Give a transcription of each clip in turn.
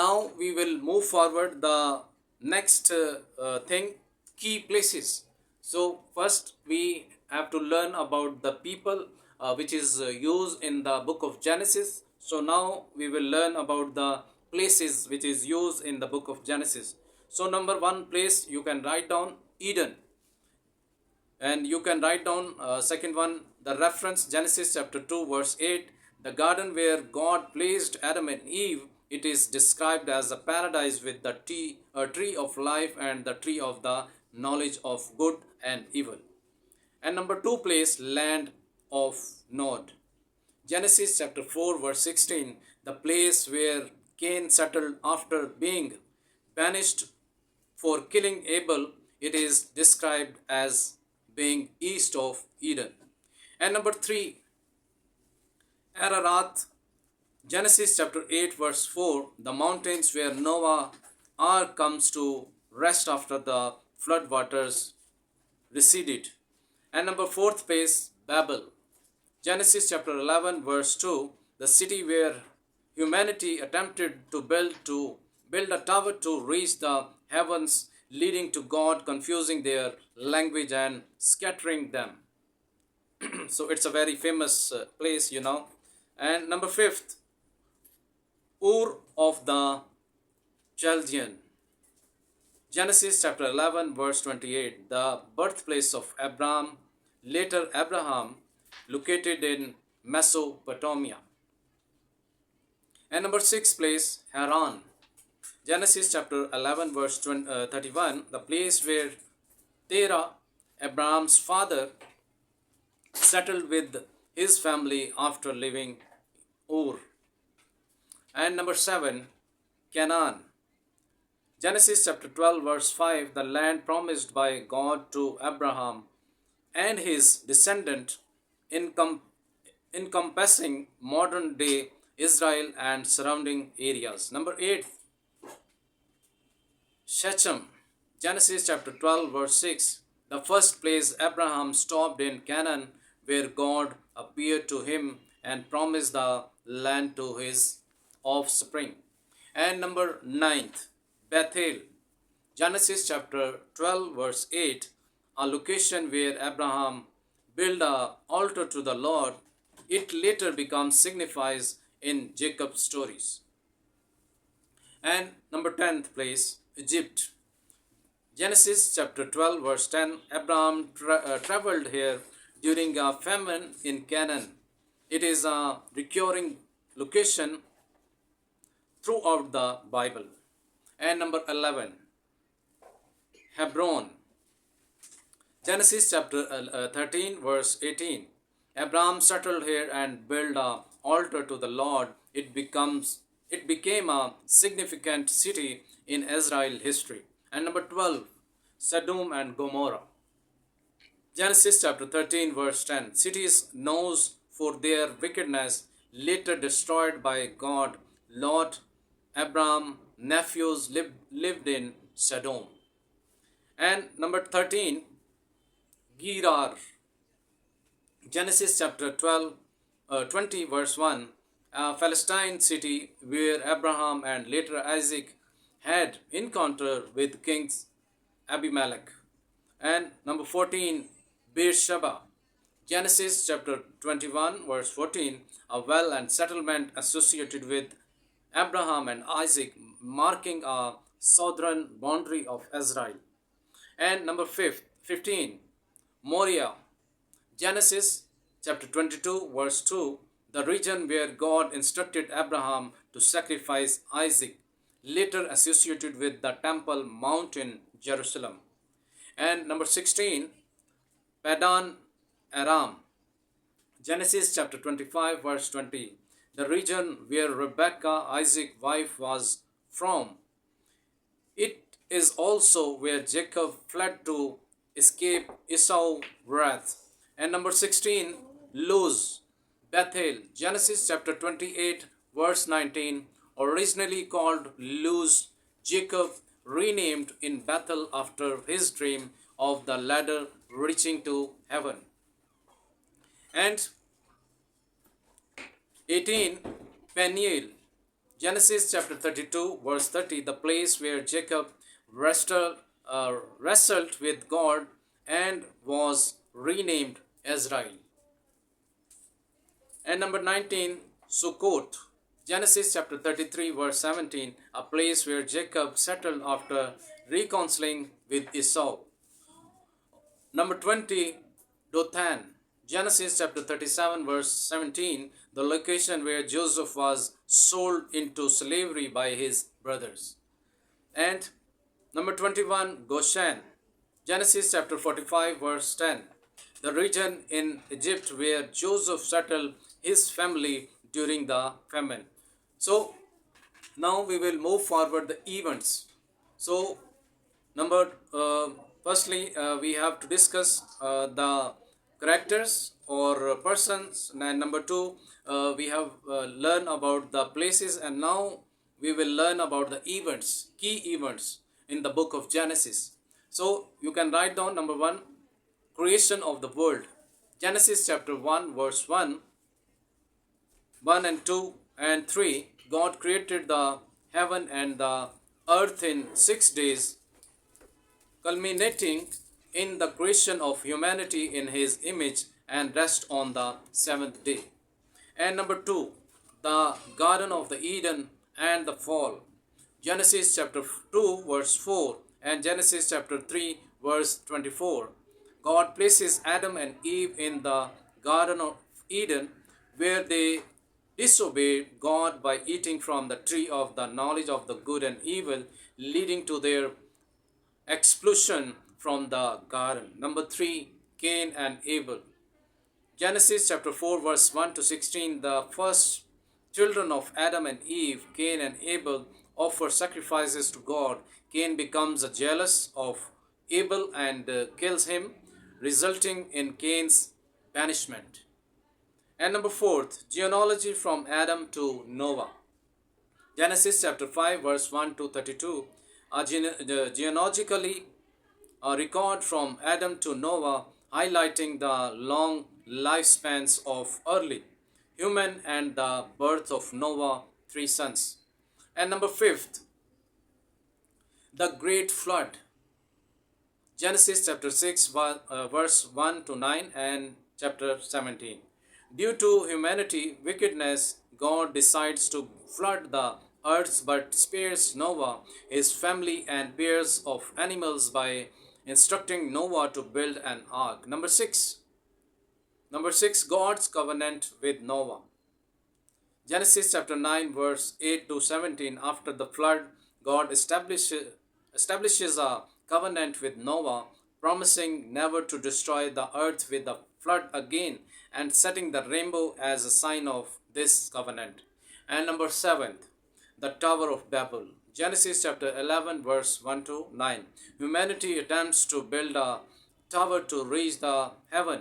now we will move forward the next thing, key places. So first we have to learn about the people which is used in the book of Genesis. So now we will learn about the places which is used in the book of Genesis. So number one place you can write down Eden, and you can write down second one, the reference Genesis chapter 2 verse 8, the garden where God placed Adam and Eve. It is described as a paradise with the tree of life and the tree of the knowledge of good and evil. And number two place, land of Nod, Genesis chapter 4 verse 16, the place where Cain settled after being banished for killing Abel. It is described as being east of Eden. And number 3, Ararat, Genesis chapter 8 verse 4, the mountains where Noah ark comes to rest after the floodwaters receded. And number fourth place, Babel, Genesis chapter 11 verse 2, the city where humanity attempted to build a tower to reach the heavens, leading to God confusing their language and scattering them. So it's a very famous place, you know. And number fifth, Ur of the Chaldean, Genesis chapter 11 verse 28, the birthplace of Abram, later Abraham, located in Mesopotamia. And number 6 place, Haran, Genesis chapter 11 verse 31, the place where Terah, Abram's father, settled with his family after leaving Ur. And number 7, Canaan, Genesis chapter 12 verse 5, the land promised by God to Abraham and his descendant, encompassing modern day Israel and surrounding areas. Number 8, Shechem, Genesis chapter 12 verse 6, the first place Abraham stopped in Canaan, where God appeared to him and promised the land to his offspring. And number 9, Bethel, Genesis chapter 12 verse 8, a location where Abraham built an altar to the Lord. It later becomes signifies in Jacob's stories. And number 10th place, Egypt, Genesis chapter 12 verse 10, Abraham traveled here during a famine in Canaan. It is a recurring location throughout the Bible. And number 11, Hebron, Genesis chapter 13 verse 18, Abraham settled here and built an altar to the Lord. It became a significant city in Israel history. And number 12, Sodom and Gomorrah, Genesis chapter 13 verse 10, cities known for their wickedness, later destroyed by God. Lot, Abram, nephews lived in Sodom. And number 13, Gerar, Genesis chapter 20 verse 1, a Philistine city where Abraham and later Isaac had encounter with King Abimelech. And number 14, Beersheba, Genesis chapter 21 verse 14, a well and settlement associated with Abraham and Isaac, marking a southern boundary of Israel. And number 15, Moriah, Genesis chapter 22 verse 2, the region where God instructed Abraham to sacrifice Isaac, later associated with the Temple Mount in Jerusalem. And number 16, Padan Aram, Genesis chapter 25 verse 20, the region where Rebekah, Isaac's wife, was from. It is also where Jacob fled to escape Esau's wrath. And number 16, Luz, Bethel, Genesis chapter 28 verse 19, originally called Luz, Jacob renamed in Bethel after his dream of the ladder reaching to heaven. And 18, Peniel, Genesis chapter 32, verse 30, the place where Jacob wrestled with God and was renamed Israel. And number 19, Sukkot. Genesis chapter 33, verse 17, a place where Jacob settled after reconciling with Esau. Number 20, Dothan. Genesis chapter 37, verse 17, the location where Joseph was sold into slavery by his brothers. And number 21, Goshen. Genesis chapter 45, verse 10, the region in Egypt where Joseph settled his family during the famine. So now we will move forward the events. So number firstly we have to discuss the characters or persons, and number two we have learn about the places, and now we will learn about the events, key events in the book of Genesis. So you can write down number one, creation of the world. Genesis chapter 1 verse 1 and 2 and 3, God created the heaven and the earth in 6 days, culminating in the creation of humanity in his image, and rest on the seventh day. And number 2, the Garden of the Eden and the fall. Genesis chapter 2 verse 4 and Genesis chapter 3 verse 24. God places Adam and Eve in the Garden of Eden, where they disobeyed God by eating from the tree of the knowledge of the good and evil, leading to their expulsion from the garden. Number 3, Cain and Abel. Genesis chapter 4 verse 1 to 16, the first children of Adam and Eve, Cain and Abel, offer sacrifices to God. Cain becomes jealous of Abel and kills him, resulting in Cain's banishment. And number 4, genealogy from Adam to Noah. Genesis chapter 5 verse 1 to 32, genealogically a record from Adam to Noah, highlighting the long lifespans of early human and the birth of Noah, 3 sons. And number 5, the great flood. Genesis chapter 6 verse 1 to 9 and chapter 17. Due to humanity wickedness, God decides to flood the earth but spares Noah, his family and pairs of animals by instructing Noah to build an ark. Number 6, God's covenant with Noah. Genesis chapter 9 verse 8 to 17, after the flood, God establishes a covenant with Noah, promising never to destroy the earth with a flood again, and setting the rainbow as a sign of this covenant. And number 7, the Tower of Babel. Genesis chapter 11 verse 1 to 9. Humanity attempts to build a tower to reach the heaven,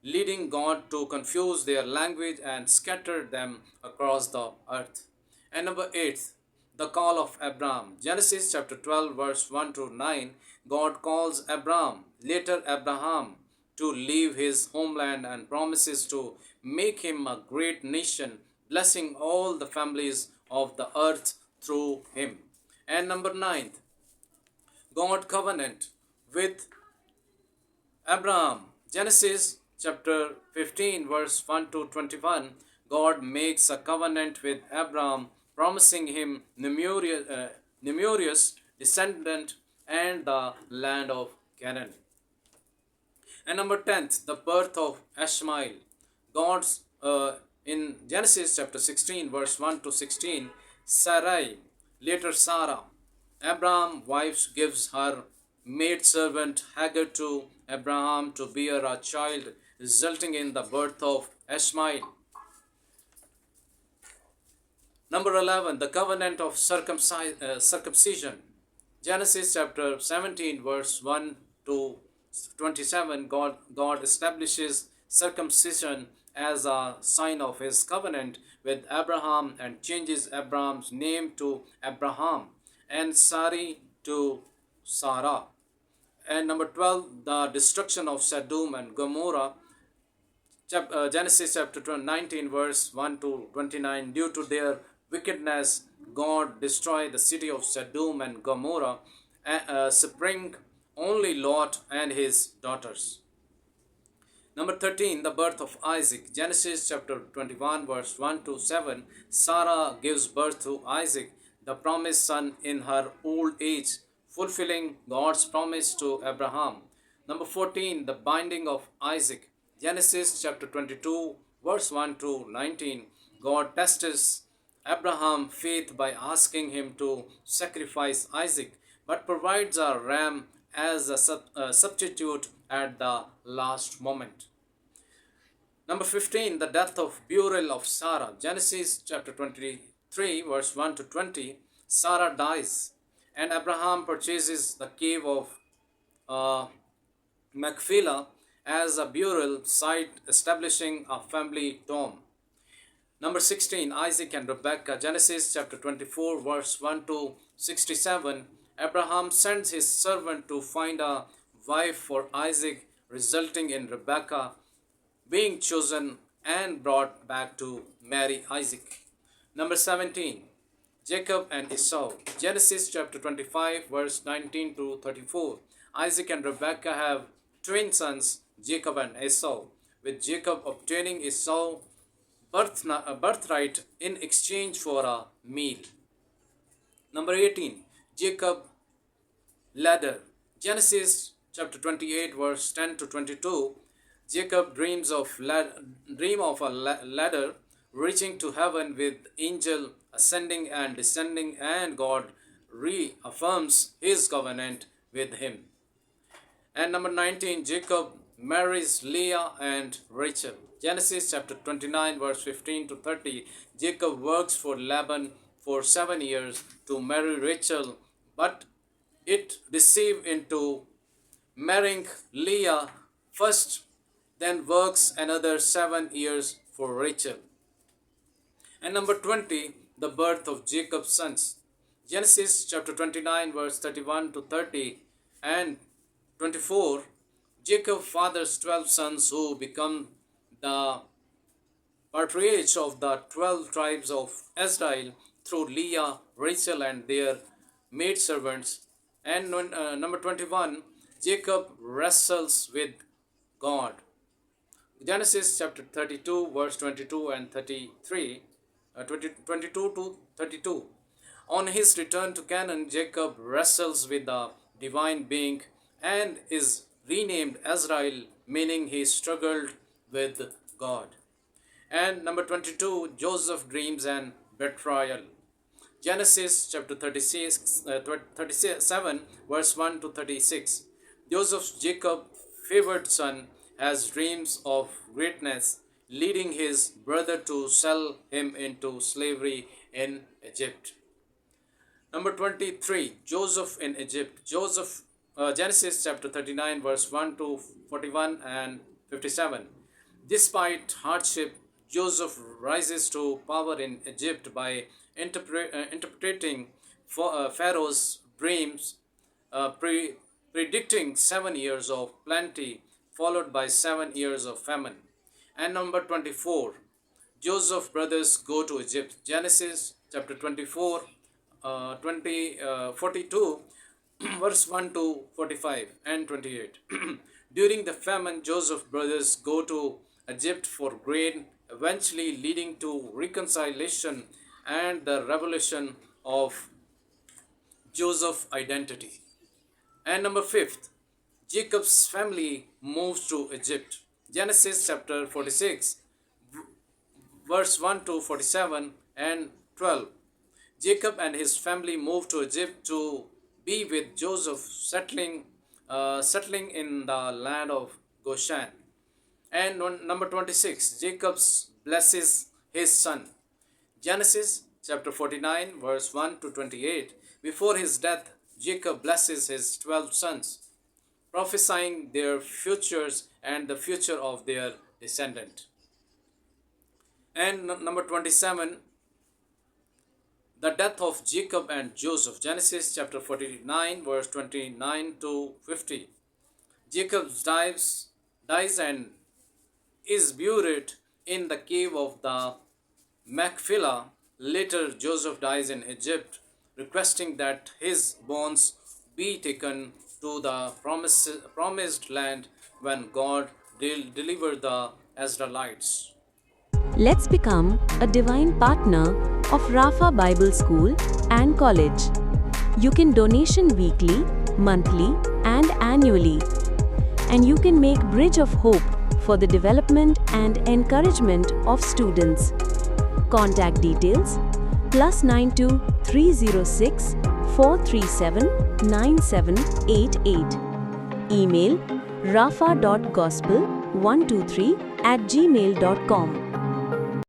leading God to confuse their language and scatter them across the earth. And number 8, the call of Abram. Genesis chapter 12 verse 1 to 9. God calls Abram, later Abraham, to leave his homeland and promises to make him a great nation, blessing all the families of the earth through him. And number 9, God covenant with Abraham. Genesis chapter 15 verse 1 to 21, God makes a covenant with Abraham, promising him numerous descendant and the land of Canaan. And number 10, the birth of Ishmael. God's in Genesis chapter 16 verse 1 to 16, Sarai, later Sarah, Abraham's wife, gives her maidservant Hagar to Abraham to bear a child, resulting in the birth of Ishmael. Number 11, the covenant of circumcision. Genesis chapter 17 verse 1 to 27, God establishes circumcision as a sign of his covenant with Abraham and changes Abraham's name to Abraham and Sarai to Sarah. And number 12, the destruction of Sodom and Gomorrah. Genesis chapter 19 verse 1 to 29, due to their wickedness, God destroyed the city of Sodom and Gomorrah, sparing only Lot and his daughters. Number 13, the birth of Isaac. Genesis chapter 21, verse 1 to 7. Sarah gives birth to Isaac, the promised son, in her old age, fulfilling God's promise to Abraham. Number 14, the binding of Isaac. Genesis chapter 22, verse 1 to 19. God tests Abraham's faith by asking him to sacrifice Isaac, but provides a ram as a substitute at the last moment. Number 15, the death of burial of Sarah. Genesis chapter 23, verse 1 to 20. Sarah dies, and Abraham purchases the cave of uh, Machpelah as a burial site, establishing a family tomb. Number 16, Isaac and Rebekah. Genesis chapter 24, verse 1 to 67. Abraham sends his servant to find a wife for Isaac, resulting in Rebekah being chosen and brought back to marry Isaac. Number 17, Jacob and Esau. Genesis chapter 25, verse 19 to 34. Isaac and Rebekah have twin sons, Jacob and Esau, with Jacob obtaining Esau's birthright in exchange for a meal. Number 18, Jacob ladder. Genesis chapter 28, verse 10 to 22. Jacob dream of a ladder reaching to heaven with angel ascending and descending, and God reaffirms his covenant with him. And number 19, Jacob marries Leah and Rachel. Genesis chapter 29, verse 15 to 30. Jacob works for Laban for 7 years to marry Rachel, but it deceived into marrying Leah first, then works another 7 years for Rachel. And number 20, the birth of Jacob's sons. Genesis chapter 29, verse 31 to 30 and 24. Jacob fathers 12 sons who become the patriarchs of the 12 tribes of Israel through Leah, Rachel, and their maidservants. And number 21, Jacob wrestles with God. Genesis chapter 32, verse 22 and 33, 22 to 32. On his return to Canaan, Jacob wrestles with the divine being and is renamed Israel, meaning he struggled with God. And number 22, Joseph dreams and betrayal. Genesis chapter 37, verse 1 to 36. Joseph, Jacob's favored son, has dreams of greatness, leading his brother to sell him into slavery in Egypt. Number 23, Joseph in Egypt. Genesis chapter 39, verse 1 to 41 and 57. Despite hardship, Joseph rises to power in Egypt by interpreting Pharaoh's dreams, predicting 7 years of plenty followed by 7 years of famine. And number 24, Joseph's brothers go to Egypt. Genesis chapter 24, 42, verse 1 to 45 and 28. During the famine, Joseph's brothers go to Egypt for grain, eventually leading to reconciliation and the revelation of Joseph's identity. And number 5, Jacob's family moves to Egypt. Genesis chapter 46, verse 1 to 47 and 12. Jacob and his family moved to Egypt to be with Joseph, settling in the land of Goshen. And number 26, Jacob blesses his son. Genesis chapter 49, verse 1 to 28. Before his death, Jacob blesses his 12 sons, prophesying their futures and the future of their descendant. And number 27, the death of Jacob and Joseph. Genesis chapter 49, verse 29 to 50. Jacob dies and is buried in the cave of the Machpelah, Later, Joseph dies in Egypt, requesting that his bones be taken to the promised land when God delivered the Israelites. Let's become a divine partner of Rafa Bible School and College. You can donation weekly, monthly, and annually. And you can make Bridge of Hope for the development and encouragement of students. Contact details +92 306 437 9788. Email rafa.gospel123@gmail.com.